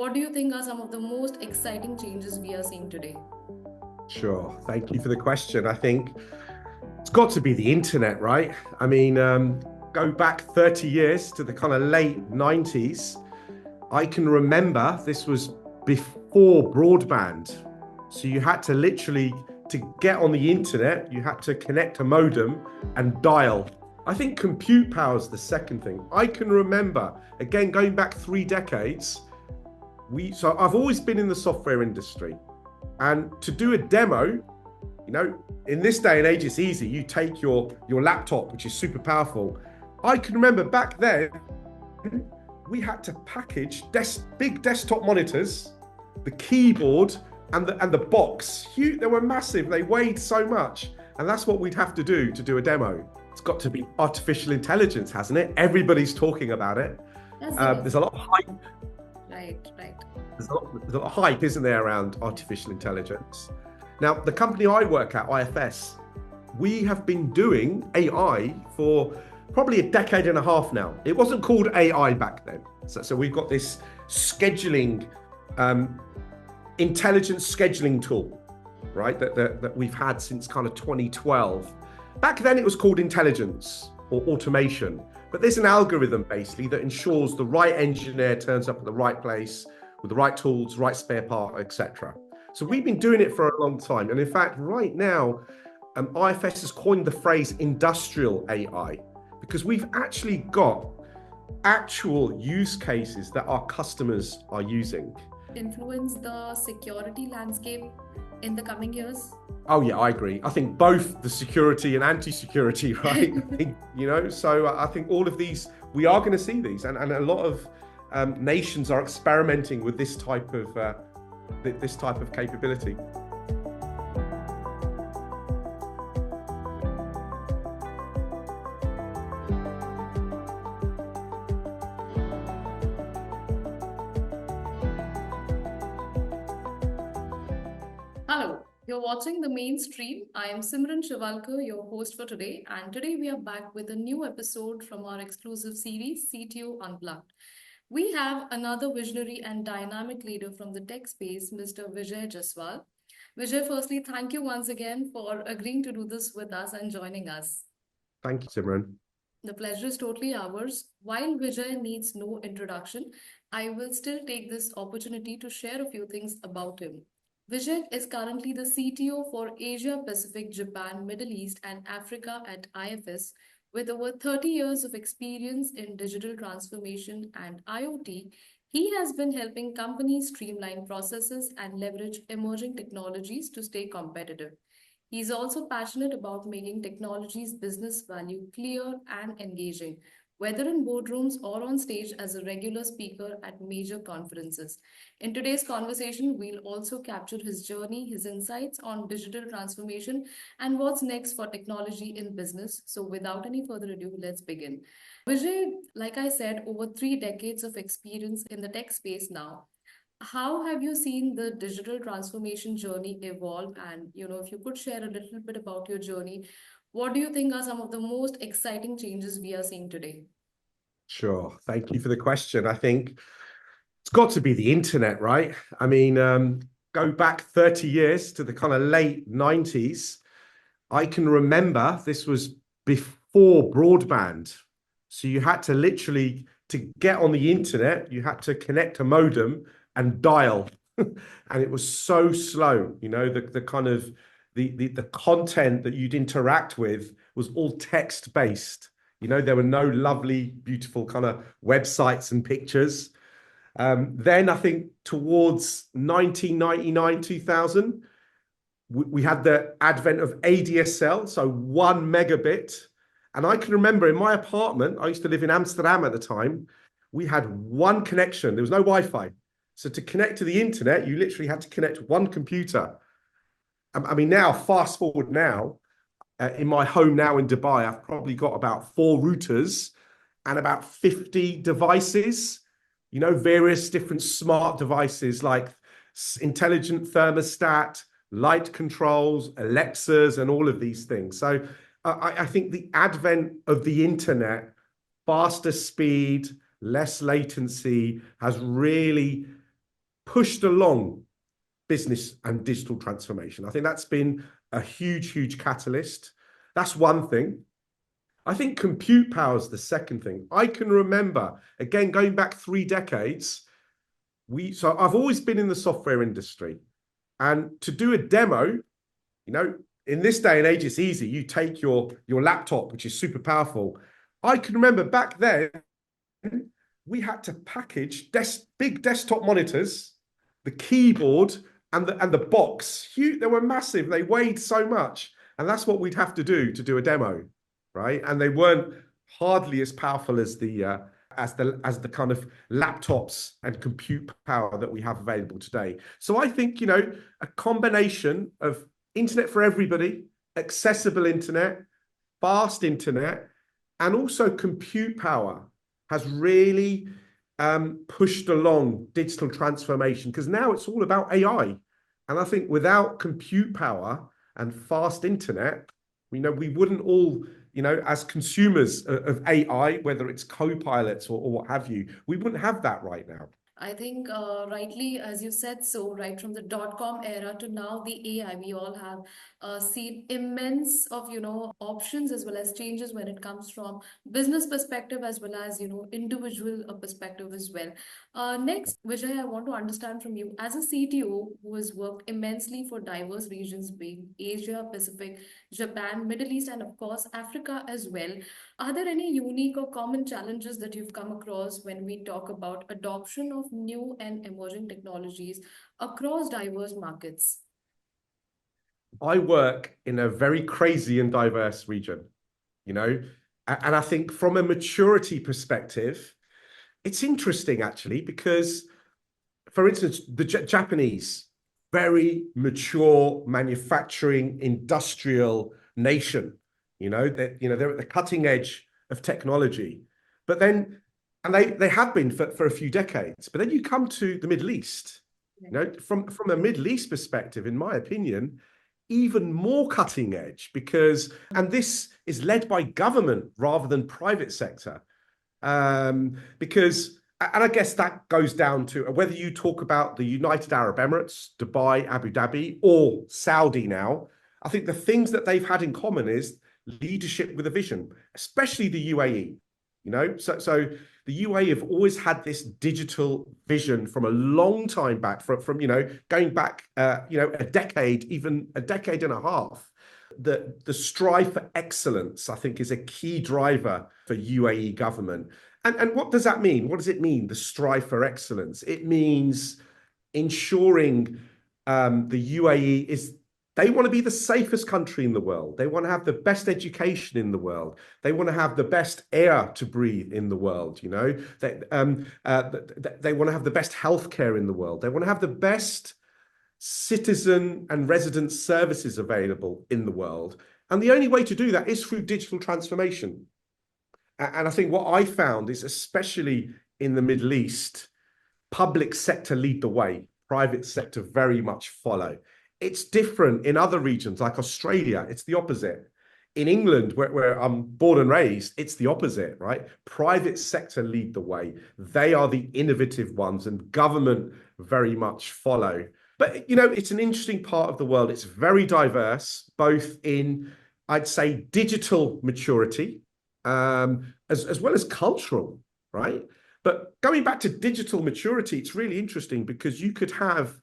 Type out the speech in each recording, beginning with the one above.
What do you think are some of the most exciting changes we are seeing today? Sure. Thank you for the question. I think it's got to be the internet, right? Go back 30 years to the kind of late 90s. I can remember this was before broadband. So you had to literally, to get on the internet, you had to connect a modem and dial. I think compute power is the second thing. I can remember, again, going back 3 decades, so I've always been in the software industry. And to do a demo, in this day and age, it's easy. You take your laptop, which is super powerful. I can remember back then, we had to package big desktop monitors, the keyboard, and the box. They were massive. They weighed so much, and that's what we'd have to do a demo. It's got to be artificial intelligence, hasn't it? Everybody's talking about it. Yes, it is. There's a lot of hype. Right, right. There's a lot of hype, isn't there, around artificial intelligence? Now, the company I work at, IFS, we have been doing AI for probably a decade and a half now. It wasn't called AI back then. So we've got this scheduling, intelligence scheduling tool, right, that we've had since kind of 2012. Back then it was called intelligence or automation, but there's an algorithm basically that ensures the right engineer turns up at the right place with the right tools, right spare part, etc. So we've been doing it for a long time. And in fact, right now, IFS has coined the phrase industrial AI because we've actually got actual use cases that our customers are using. Influence the security landscape in the coming years? Oh yeah, I agree. I think both the security and anti-security, right? So I think all of these, we are going to see these, and a lot of nations are experimenting with this type of capability. Hello, you're watching The Mainstream. I am Simran Shivalkar, your host for today, and today we are back with a new episode from our exclusive series, CTO Unplugged. We have another visionary and dynamic leader from the tech space, Mr. Vijay Jaswal. Vijay, firstly, thank you once again for agreeing to do this with us and joining us. Thank you, Simran. The pleasure is totally ours. While Vijay needs no introduction, I will still take this opportunity to share a few things about him. Vijay is currently the CTO for Asia Pacific, Japan, Middle East, and Africa at IFS. With over 30 years of experience in digital transformation and IoT, he has been helping companies streamline processes and leverage emerging technologies to stay competitive. He is also passionate about making technology's business value clear and engaging, whether in boardrooms or on stage as a regular speaker at major conferences. In today's conversation, we'll also capture his journey, his insights on digital transformation, and what's next for technology in business. So, without any further ado, let's begin. Vijay, like I said, over 3 decades of experience in the tech space now. How have you seen the digital transformation journey evolve? And, if you could share a little bit about your journey, what do you think are some of the most exciting changes we are seeing today? Sure. Thank you for the question. I think it's got to be the internet, right? Go back 30 years to the kind of late 90s. I can remember this was before broadband. So you had to literally, to get on the internet, you had to connect a modem and dial. And it was so slow, the kind of the content that you'd interact with was all text based. There were no lovely, beautiful kind of websites and pictures. Then I think towards 1999, 2000, we had the advent of ADSL, so 1 megabit. And I can remember in my apartment, I used to live in Amsterdam at the time, we had one connection. There was no Wi-Fi. So to connect to the internet, you literally had to connect one computer. Now, fast forward now, in my home now in Dubai, I've probably got about 4 routers and about 50 devices, various different smart devices like intelligent thermostat, light controls, Alexas, and all of these things. So I think the advent of the internet, faster speed, less latency, has really pushed along business and digital transformation. I think that's been a huge, huge catalyst. That's one thing. I think compute power is the second thing. I can remember, again, going back 3 decades, so I've always been in the software industry. And to do a demo, in this day and age, it's easy. You take your laptop, which is super powerful. I can remember back then, we had to package big desktop monitors, the keyboard, and the box. Huge, they were massive. They weighed so much, and that's what we'd have to do a demo, right? And they weren't hardly as powerful as the kind of laptops and compute power that we have available today. So I think a combination of internet for everybody, accessible internet, fast internet, and also compute power has really pushed along digital transformation, because now it's all about AI. And I think without compute power and fast internet, we wouldn't all, as consumers of AI, whether it's co-pilots or what have you, we wouldn't have that right now. I think rightly, as you said, so right from the dot-com era to now the AI, we all have seen immense of options as well as changes when it comes from business perspective as well as individual perspective as well. Next, Vijay, I want to understand from you as a CTO who has worked immensely for diverse regions, being Asia, Pacific, Japan, Middle East, and of course Africa as well. Are there any unique or common challenges that you've come across when we talk about adoption of new and emerging technologies across diverse markets? I work in a very crazy and diverse region, and I think from a maturity perspective, it's interesting actually, because, for instance, the Japanese, very mature manufacturing industrial nation, they're at the cutting edge of technology. But then, and they have been for a few decades. But then you come to the Middle East, from a Middle East perspective, in my opinion, even more cutting edge, and this is led by government rather than private sector. Because, and I guess that goes down to whether you talk about the United Arab Emirates, Dubai, Abu Dhabi, or Saudi now. I think the things that they've had in common is leadership with a vision, especially the UAE. So the UAE have always had this digital vision from a long time back, from going back a decade, even a decade and a half. The strive for excellence, I think, is a key driver for UAE government. And what does that mean? What does it mean, the strive for excellence? It means ensuring the UAE they want to be the safest country in the world. They want to have the best education in the world. They want to have the best air to breathe in the world. They want to have the best healthcare in the world. They want to have the best citizen and resident services available in the world. And the only way to do that is through digital transformation. And I think what I found is, especially in the Middle East, public sector lead the way, private sector very much follow. It's different in other regions like Australia. It's the opposite. In England, where I'm born and raised, it's the opposite, right? Private sector lead the way. They are the innovative ones, and government very much follow. But, it's an interesting part of the world. It's very diverse, both in, I'd say, digital maturity, as well as cultural, right? But going back to digital maturity, it's really interesting because you could have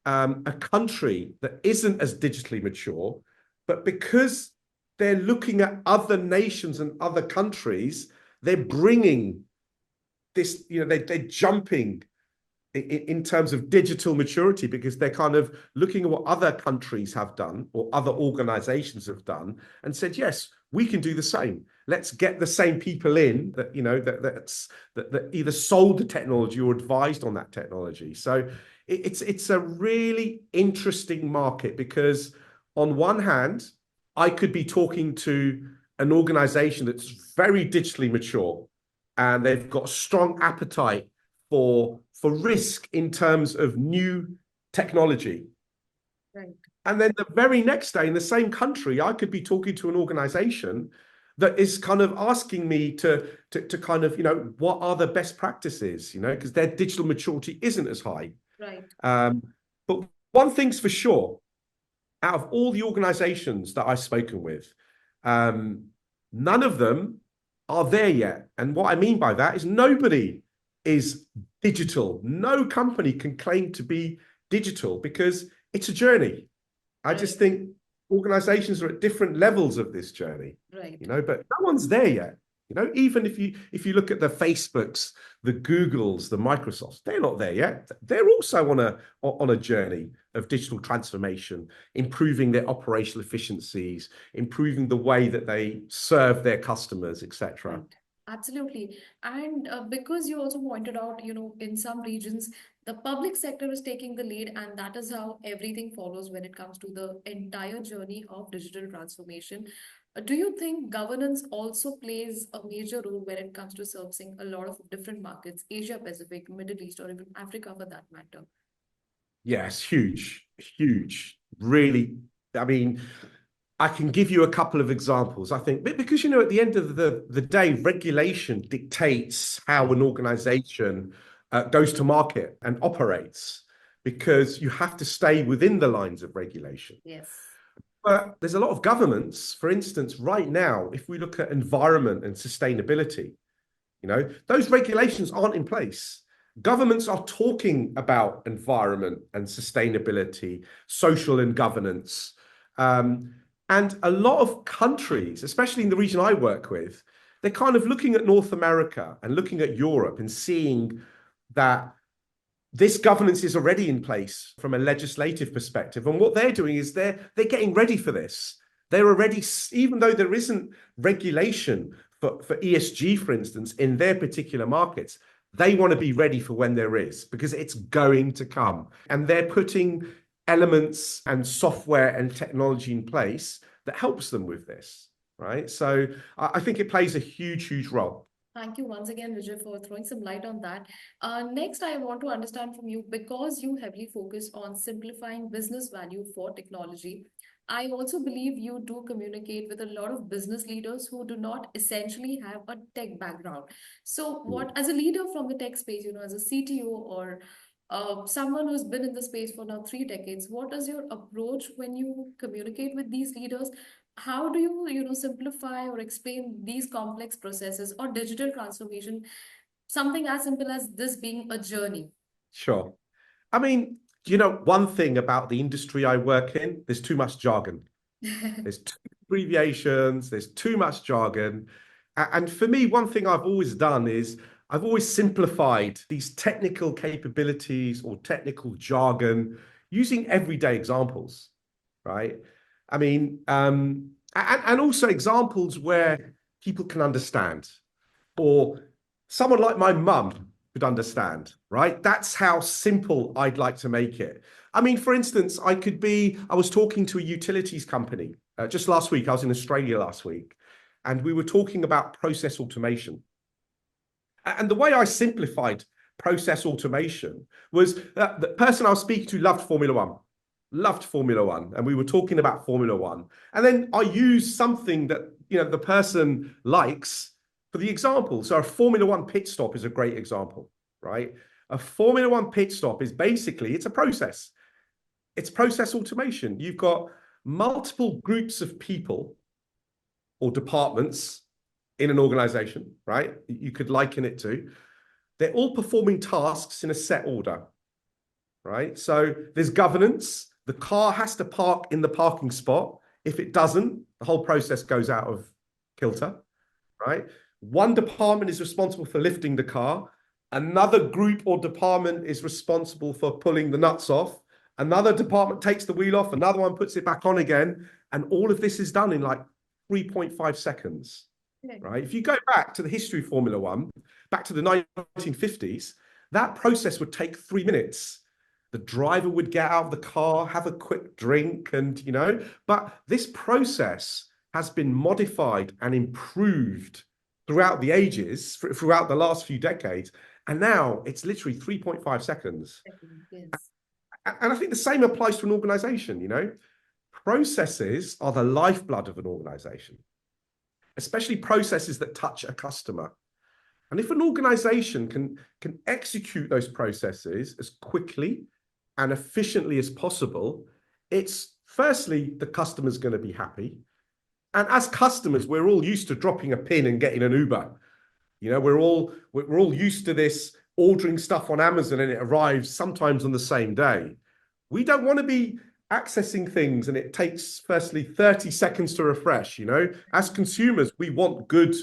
a country that isn't as digitally mature, but because they're looking at other nations and other countries, they're bringing this, they're jumping in terms of digital maturity, because they're kind of looking at what other countries have done or other organizations have done and said, yes, we can do the same. Let's get the same people in that, that either sold the technology or advised on that technology. So it's a really interesting market, because on one hand, I could be talking to an organization that's very digitally mature and they've got a strong appetite for risk in terms of new technology. Right. And then the very next day in the same country, I could be talking to an organization that is kind of asking me to kind of, what are the best practices, because their digital maturity isn't as high. Right. Um, but one thing's for sure, out of all the organizations that I've spoken with, um, none of them are there yet. And what I mean by that is nobody is digital. No company can claim to be digital because it's a journey. I just Right. think organizations are at different levels of this journey, Right. but no one's there yet. Even if you look at the Facebooks, the Googles, the Microsofts, they're not there yet. They're also on a journey of digital transformation, improving their operational efficiencies, improving the way that they serve their customers, etc. Right. Absolutely. And because you also pointed out, in some regions, the public sector is taking the lead, and that is how everything follows when it comes to the entire journey of digital transformation. Do you think governance also plays a major role when it comes to servicing a lot of different markets, Asia Pacific, Middle East, or even Africa for that matter? Yes, huge, huge. Really, I mean, I can give you a couple of examples, I think, because, at the end of the day, regulation dictates how an organization goes to market and operates, because you have to stay within the lines of regulation. Yes. But there's a lot of governments, for instance, right now, if we look at environment and sustainability, those regulations aren't in place. Governments are talking about environment and sustainability, social and governance. Um, and a lot of countries, especially in the region I work with, they're kind of looking at North America and looking at Europe and seeing that this governance is already in place from a legislative perspective. And what they're doing is they're getting ready for this. They're already, even though there isn't regulation for ESG, for instance, in their particular markets, they want to be ready for when there is, because it's going to come. And they're putting elements and software and technology in place that helps them with this, right? So I think it plays a huge, huge role. Thank you once again, Vijay, for throwing some light on that. Next, I want to understand from you, because you heavily focus on simplifying business value for technology. I also believe you do communicate with a lot of business leaders who do not essentially have a tech background. So, what, as a leader from the tech space, as a CTO or someone who's been in the space for now 3 decades, what is your approach when you communicate with these leaders? How do you, simplify or explain these complex processes or digital transformation, something as simple as this being a journey? Sure. I mean, one thing about the industry I work in, there's too much jargon. There's too many abbreviations, there's too much jargon. And for me, one thing I've always done is I've always simplified these technical capabilities or technical jargon using everyday examples, right? I mean, and also examples where people can understand, or someone like my mum could understand, right? That's how simple I'd like to make it. I mean, for instance, I was talking to a utilities company just last week. I was in Australia last week, and we were talking about process automation. And the way I simplified process automation was that the person I was speaking to loved Formula One. And we were talking about Formula One. And then I used something that, the person likes for the example. So a Formula One pit stop is a great example, right? A Formula One pit stop is basically, it's a process. It's process automation. You've got multiple groups of people or departments in an organization, right? You could liken it to. They're all performing tasks in a set order, right? So there's governance. The car has to park in the parking spot. If it doesn't, the whole process goes out of kilter, right? One department is responsible for lifting the car. Another group or department is responsible for pulling the nuts off. Another department takes the wheel off. Another one puts it back on again. And all of this is done in like 3.5 seconds, Okay. right? If you go back to the history of Formula One, back to the 1950s, that process would take 3 minutes. The driver would get out of the car, have a quick drink, and but this process has been modified and improved throughout the ages, throughout the last few decades, and now it's literally 3.5 seconds. Yes. And I think the same applies to an organization. Processes are the lifeblood of an organization, especially processes that touch a customer. And if an organization can execute those processes as quickly and efficiently as possible, it's firstly, the customer's going to be happy. And as customers, we're all used to dropping a pin and getting an Uber. You know, we're all used to this ordering stuff on Amazon and it arrives sometimes on the same day. We don't want to be accessing things and it takes firstly 30 seconds to refresh. You know, as consumers, we want good,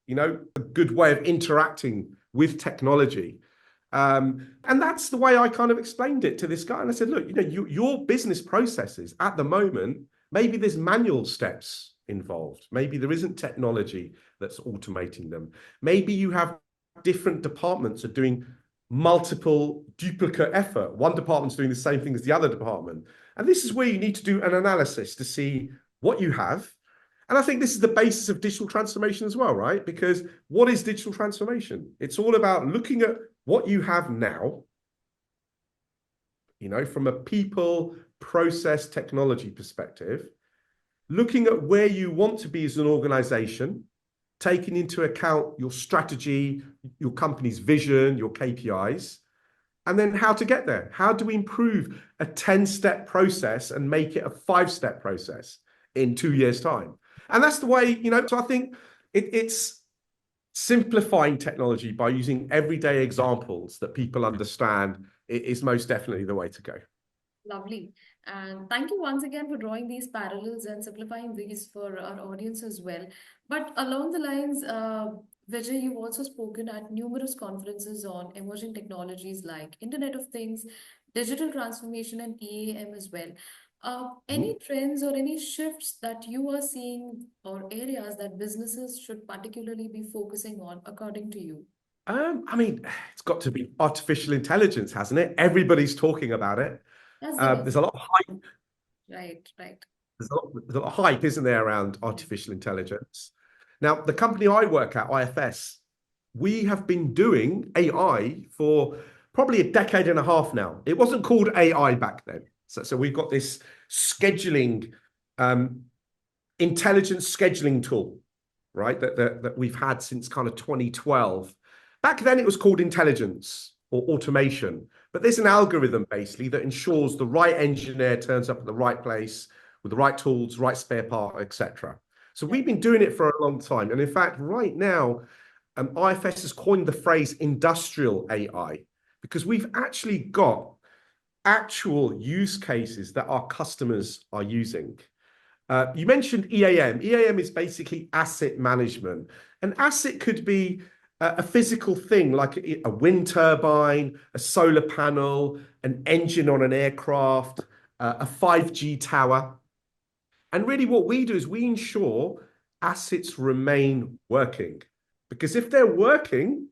a good way of interacting with technology. And that's the way I kind of explained it to this guy. And I said, look, your business processes at the moment, maybe there's manual steps involved. Maybe there isn't technology that's automating them. Maybe you have different departments are doing multiple duplicate effort. One department's doing the same thing as the other department. And this is where you need to do an analysis to see what you have. And I think this is the basis of digital transformation as well, right? Because what is digital transformation? It's all about looking at what you have now, from a people, process, technology perspective, looking at where you want to be as an organization, taking into account your strategy, your company's vision, your KPIs, and then how to get there. How do we improve a 10-step process and make it a 5-step process in 2 years' time? And that's the way, so I think it's simplifying technology by using everyday examples that people understand is most definitely the way to go. Lovely. And thank you once again for drawing these parallels and simplifying these for our audience as well. But along the lines, Vijay, you've also spoken at numerous conferences on emerging technologies like Internet of Things, digital transformation, and EAM as well. Any trends or any shifts that you are seeing or areas that businesses should particularly be focusing on, according to you? I mean, it's got to be artificial intelligence, hasn't it? Everybody's talking about it. Yes, there is. There's a lot of hype. Right, right. There's a lot of hype, isn't there, around artificial intelligence? Now, the company I work at, IFS, we have been doing AI for probably a decade and a half now. It wasn't called AI back then. So we've got this scheduling, intelligence scheduling tool, right? That we've had since kind of 2012. Back then, it was called intelligence or automation. But there's an algorithm basically that ensures the right engineer turns up at the right place with the right tools, right spare part, etc. So we've been doing it for a long time. And in fact, right now, IFS has coined the phrase industrial AI because we've actually got actual use cases that our customers are using. You mentioned EAM. EAM is basically asset management. An asset could be a physical thing like a wind turbine, a solar panel, an engine on an aircraft, a 5G tower. And really what we do is we ensure assets remain working. Because if they're working,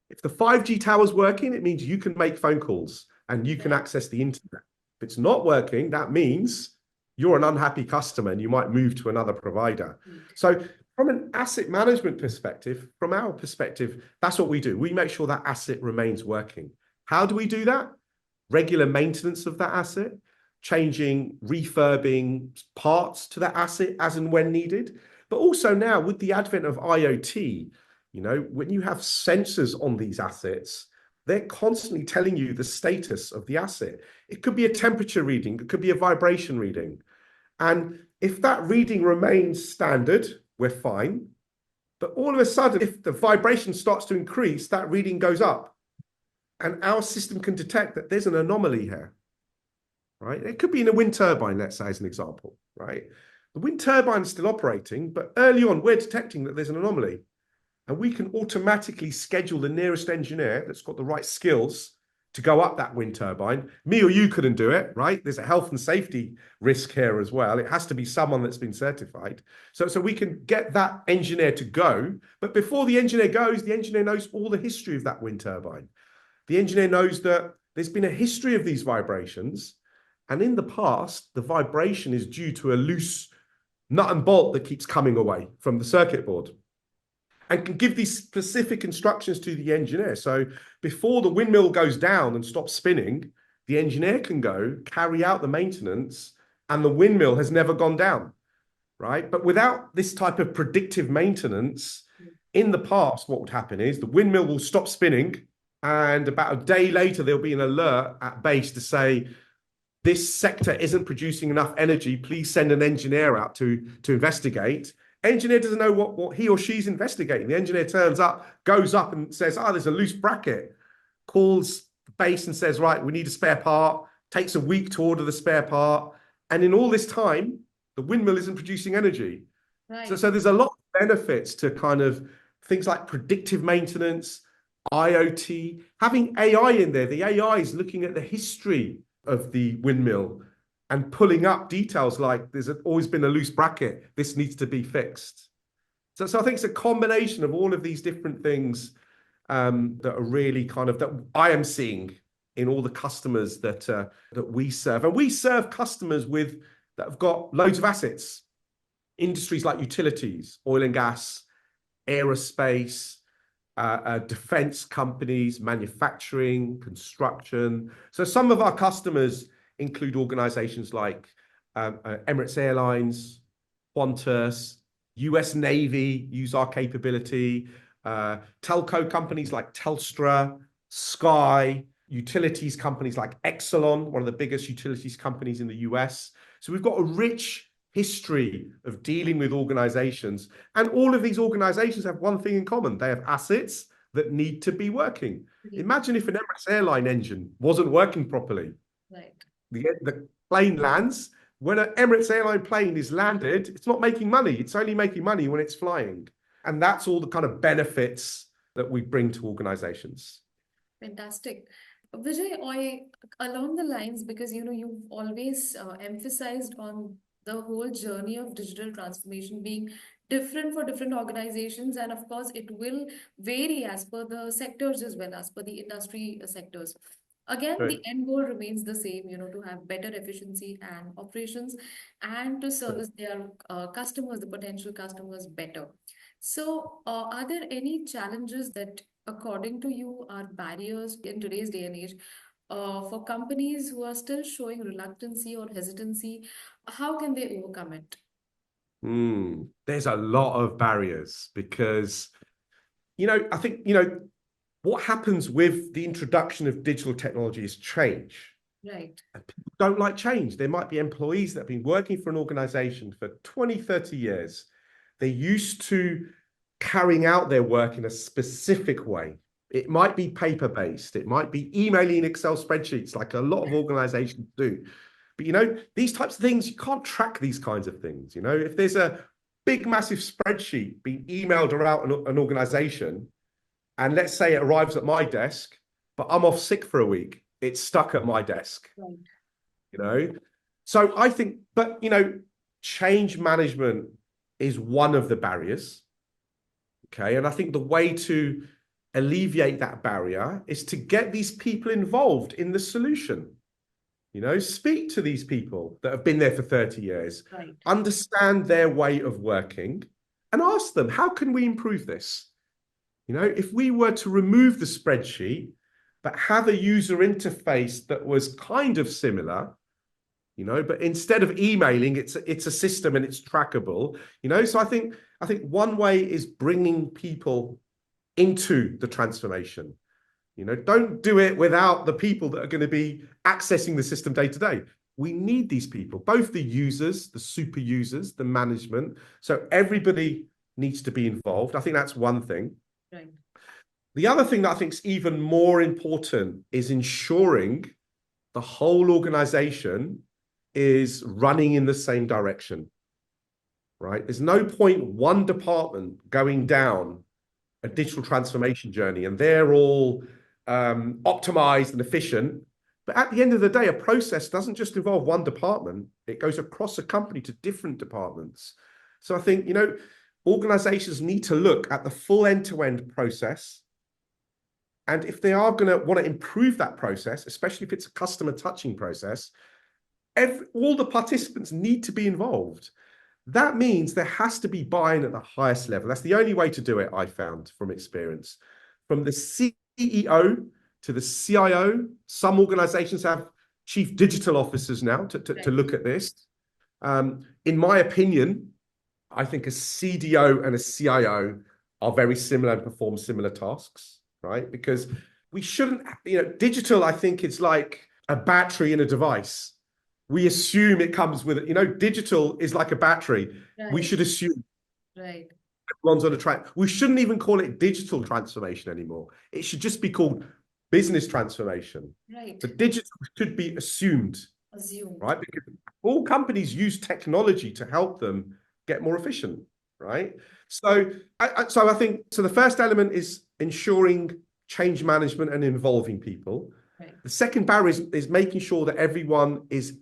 if the 5G tower's working, it means you can make phone calls and you can access the internet. If it's not working, that means you're an unhappy customer and you might move to another provider. So from an asset management perspective, from our perspective, that's what we do. We make sure that asset remains working. How do we do that? Regular maintenance of that asset, changing, refurbing parts to that asset as and when needed. But also now with the advent of IoT, when you have sensors on these assets, they're constantly telling you the status of the asset. It could be a temperature reading, it could be a vibration reading. And if that reading remains standard, we're fine. But all of a sudden, if the vibration starts to increase, that reading goes up. And our system can detect that there's an anomaly here, right? It could be in a wind turbine, let's say, as an example, right? The wind turbine is still operating, but early on, we're detecting that there's an anomaly. And we can automatically schedule the nearest engineer that's got the right skills to go up that wind turbine. Me or you couldn't do it, right? There's a health and safety risk here as well. It has to be someone that's been certified. So we can get that engineer to go. But before the engineer goes, the engineer knows all the history of that wind turbine. The engineer knows that there's been a history of these vibrations. And in the past, the vibration is due to a loose nut and bolt that keeps coming away from the circuit board, and can give these specific instructions to the engineer. So before the windmill goes down and stops spinning, the engineer can go carry out the maintenance and the windmill has never gone down, right? But without this type of predictive maintenance, In the past, what would happen is the windmill will stop spinning, and about a day later, there'll be an alert at base to say, this sector isn't producing enough energy. Please send an engineer out to investigate. Engineer doesn't know what he or she's investigating. The engineer turns up, goes up and says, there's a loose bracket, calls the base and says, right, we need a spare part, takes a week to order the spare part. And in all this time, the windmill isn't producing energy. So, Right. so there's a lot of benefits to kind of things like predictive maintenance, IoT, having AI in there. The AI is looking at the history of the windmill and pulling up details like there's always been a loose bracket. This needs to be fixed. So I think it's a combination of all of these different things that are really kind of that I am seeing in all the customers that we serve. And we serve customers that have got loads of assets, industries like utilities, oil and gas, aerospace, defense companies, manufacturing, construction. So some of our customers include organizations like Emirates Airlines, Qantas, US Navy use our capability, telco companies like Telstra, Sky, utilities companies like Exelon, one of the biggest utilities companies in the US. So we've got a rich history of dealing with organizations. And all of these organizations have one thing in common. They have assets that need to be working. Imagine if an Emirates airline engine wasn't working properly. Right. The plane lands. When an Emirates airline plane is landed, it's not making money. It's only making money when it's flying. And that's all the kind of benefits that we bring to organizations. Fantastic. Vijay, along the lines, because you've always emphasized on the whole journey of digital transformation being different for different organizations, and of course, it will vary as per the sectors as well as per the industry sectors. Again, Right. the end goal remains the same, to have better efficiency and operations and to service their customers, the potential customers, better. So, are there any challenges that, according to you, are barriers in today's day and age for companies who are still showing reluctancy or hesitancy? How can they overcome it? There's a lot of barriers because, I think, what happens with the introduction of digital technology is change. Right, And people don't like change. There might be employees that have been working for an organization for 20, 30 years. They're used to carrying out their work in a specific way. It might be paper-based. It might be emailing Excel spreadsheets like a lot of organizations do. But, these types of things, you can't track these kinds of things. If there's a big, massive spreadsheet being emailed around an organization, and let's say it arrives at my desk, but I'm off sick for a week, it's stuck at my desk, right, you know? So I think, but, change management is one of the barriers. Okay. And I think the way to alleviate that barrier is to get these people involved in the solution. Speak to these people that have been there for 30 years, right, understand their way of working, and ask them, how can we improve this? If we were to remove the spreadsheet, but have a user interface that was kind of similar, but instead of emailing, it's a system and it's trackable, So I think one way is bringing people into the transformation. Don't do it without the people that are going to be accessing the system day to day. We need these people, both the users, the super users, the management. So everybody needs to be involved. I think that's one thing. right, The other thing that I think is even more important is ensuring the whole organization is running in the same direction, right? There's no point one department going down a digital transformation journey and they're all optimized and efficient. But at the end of the day, a process doesn't just involve one department. It goes across a company to different departments. So I think, organizations need to look at the full end-to-end process. And if they are going to want to improve that process, especially if it's a customer touching process, all the participants need to be involved. That means there has to be buy-in at the highest level. That's the only way to do it, I found from experience. From the CEO to the CIO, some organizations have chief digital officers now to right. look at this. In my opinion, I think a CDO and a CIO are very similar and perform similar tasks, right? Because we shouldn't, digital, I think it's like a battery in a device. We assume it comes with, digital is like a battery. We Right, should assume right, everyone's on a track. We shouldn't even call it digital transformation anymore. It should just be called business transformation. right. The digital should be assumed, Assumed. right? Because all companies use technology to help them get more efficient, right? So, I think so. The first element is ensuring change management and involving people. Right, The second barrier is making sure that everyone is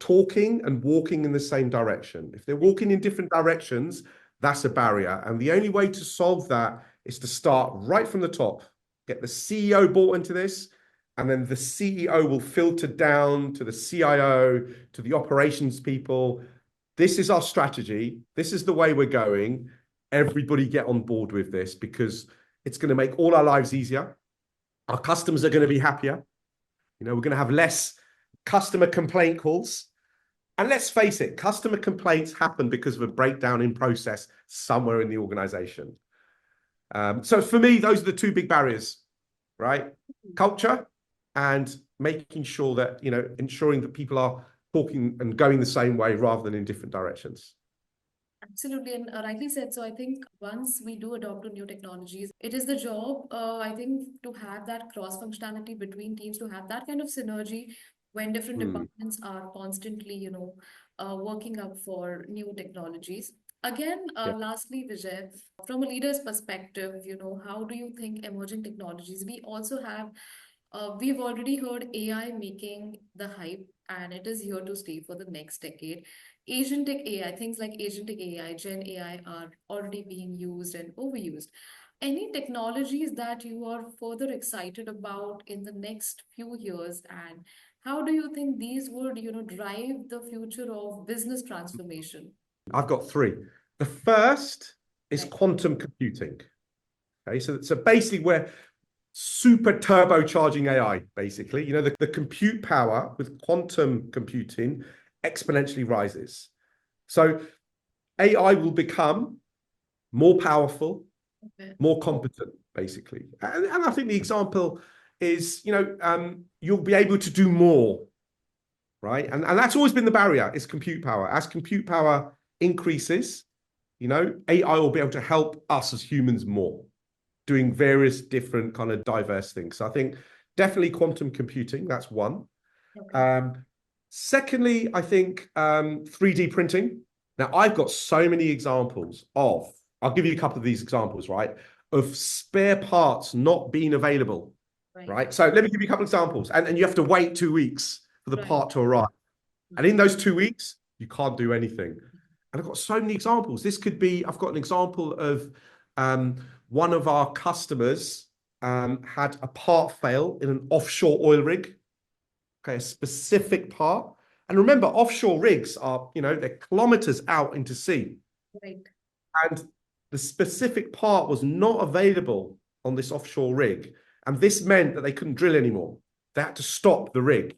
talking and walking in the same direction. If they're walking in different directions, that's a barrier. And the only way to solve that is to start right from the top, get the CEO bought into this, and then the CEO will filter down to the CIO, to the operations people. This is our strategy. This is the way we're going. Everybody get on board with this because it's going to make all our lives easier. Our customers are going to be happier. We're going to have less customer complaint calls. And let's face it, customer complaints happen because of a breakdown in process somewhere in the organization. So for me, those are the two big barriers, right? Culture and making sure that, ensuring that people are talking and going the same way rather than in different directions. absolutely, and rightly said. So I think once we do adopt to new technologies, it is the job, I think, to have that cross functionality between teams, to have that kind of synergy when different Hmm. departments are constantly, working up for new technologies. Again, Yeah. lastly, Vijay, from a leader's perspective, how do you think emerging technologies? We also have we've already heard AI making the hype, and it is here to stay for the next decade. Agentic AI, things like agentic AI, Gen AI are already being used and overused. Any technologies that you are further excited about in the next few years, and how do you think these would, drive the future of business transformation? I've got three. The first is Right, quantum computing. Okay, so basically we're super turbocharging AI, basically. The compute power with quantum computing exponentially rises. So AI will become more powerful, okay, more competent, basically. And I think the example is, you'll be able to do more, right? And that's always been the barrier is compute power. As compute power increases, AI will be able to help us as humans more, doing various different kind of diverse things. So I think definitely quantum computing, that's one. okay, Um, Secondly, I think 3D printing. Now, I've got so many examples I'll give you a couple of these examples, right? Of spare parts not being available, right, right? So let me give you a couple of examples. And you have to wait 2 weeks for the right. part to arrive. And in those 2 weeks, you can't do anything. And I've got so many examples. I've got an example of um, one of our customers had a part fail in an offshore oil rig, okay, a specific part. And remember, offshore rigs are, they're kilometers out into sea. Right, And the specific part was not available on this offshore rig. And this meant that they couldn't drill anymore. They had to stop the rig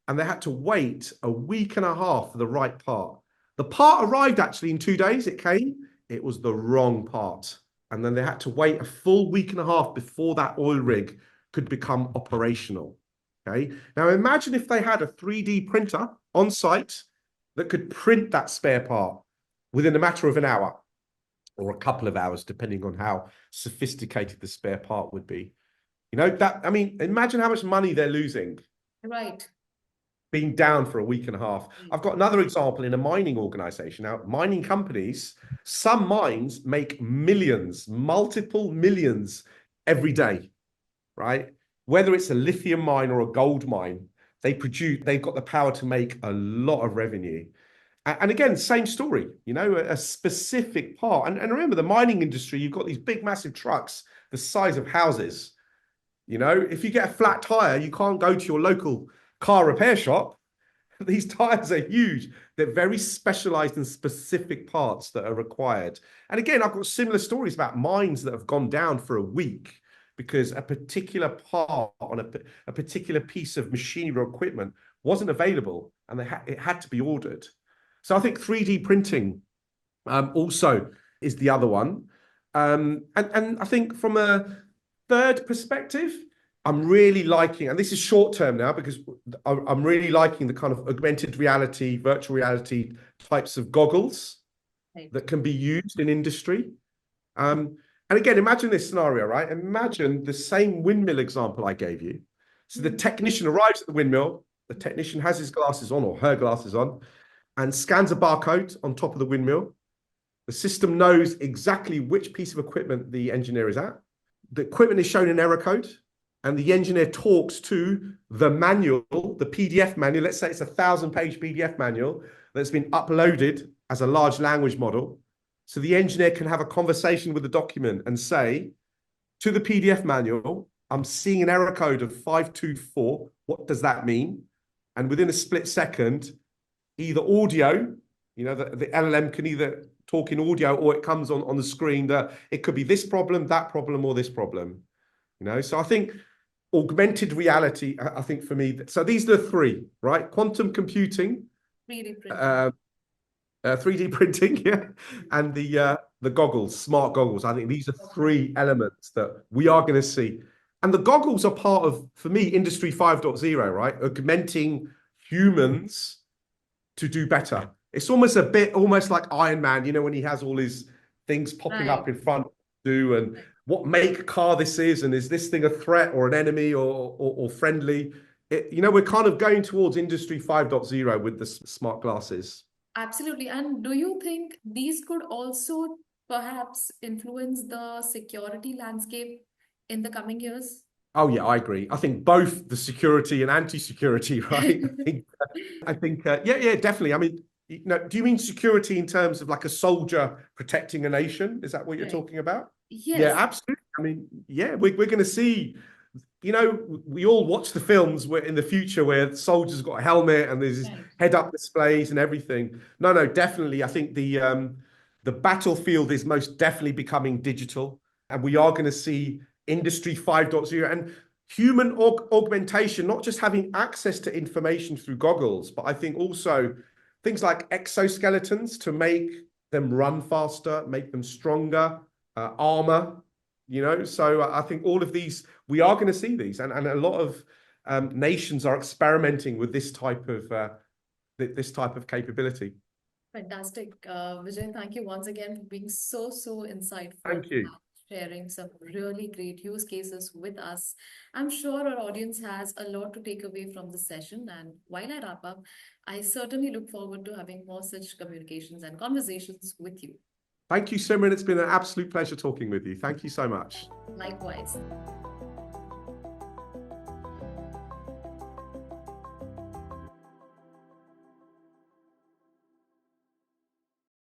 and they had to wait a week and a half for the right part. The part arrived actually in 2 days. It came, it was the wrong part. And then they had to wait a full week and a half before that oil rig could become operational. Okay. Now imagine if they had a 3D printer on site that could print that spare part within a matter of an hour or a couple of hours, depending on how sophisticated the spare part would be. Imagine how much money they're losing right, being down for a week and a half. right, I've got another example in a mining organization. Now, mining companies, some mines make millions, multiple millions every day, right? Whether it's a lithium mine or a gold mine, they've got the power to make a lot of revenue. And again, same story, a specific part. And remember, the mining industry, you've got these big, massive trucks the size of houses. If you get a flat tire, you can't go to your local car repair shop. These tires are huge. They're very specialized and specific parts that are required. And again, I've got similar stories about mines that have gone down for a week because a particular part on a particular piece of machinery or equipment wasn't available and it had to be ordered. So I think 3D printing also is the other one. And I think from a third perspective, I'm really liking, and this is short term now because I'm really liking the kind of augmented reality, virtual reality types of goggles Right. that can be used in industry. And again, imagine this scenario, right? Imagine the same windmill example I gave you. So the Hmm. technician arrives at the windmill, the technician has his glasses on or her glasses on, and scans a barcode on top of the windmill. The system knows exactly which piece of equipment the engineer is at. The equipment is shown in error code, and the engineer talks to the manual, the PDF manual. Let's say it's a 1,000-page PDF manual that's been uploaded as a large language model. So the engineer can have a conversation with the document and say to the PDF manual, I'm seeing an error code of 524. What does that mean? And within a split second, either audio, the LLM can either talk in audio or it comes on the screen that it could be this problem, that problem, or this problem. So I think augmented reality, I think for me, so these are the three, right? Quantum computing, 3D printing. uh, 3D printing, yeah, and the goggles, smart goggles. I think these are three elements that we are going to see. And the goggles are part of, for me, Industry 5.0, right? Augmenting humans to do better. It's almost like Iron Man, when he has all his things popping Right. up in front of you and what make car this is, and is this thing a threat or an enemy or friendly? We're kind of going towards Industry 5.0 with the smart glasses. Absolutely. And do you think these could also perhaps influence the security landscape in the coming years? Oh yeah, I agree. I think both the security and anti-security, right? Yeah, definitely. I mean, do you mean security in terms of like a soldier protecting a nation? Is that what you're Right. talking about? Yeah, Yes. absolutely. I mean, yeah, we're going to see, we all watch the films where in the future where the soldiers got a helmet and there's Right. head-up displays and everything. No, definitely. I think the battlefield is most definitely becoming digital, and we are going to see Industry 5.0 and human augmentation, not just having access to information through goggles, but I think also things like exoskeletons to make them run faster, make them stronger, armor, So I think all of these, we are going to see these. And a lot of nations are experimenting with this type of capability. Fantastic. Vijay, thank you once again for being so insightful Thank you. and sharing some really great use cases with us. I'm sure our audience has a lot to take away from this session. And while I wrap up, I certainly look forward to having more such communications and conversations with you. Thank you, Simran. It's been an absolute pleasure talking with you. Thank you so much. Likewise.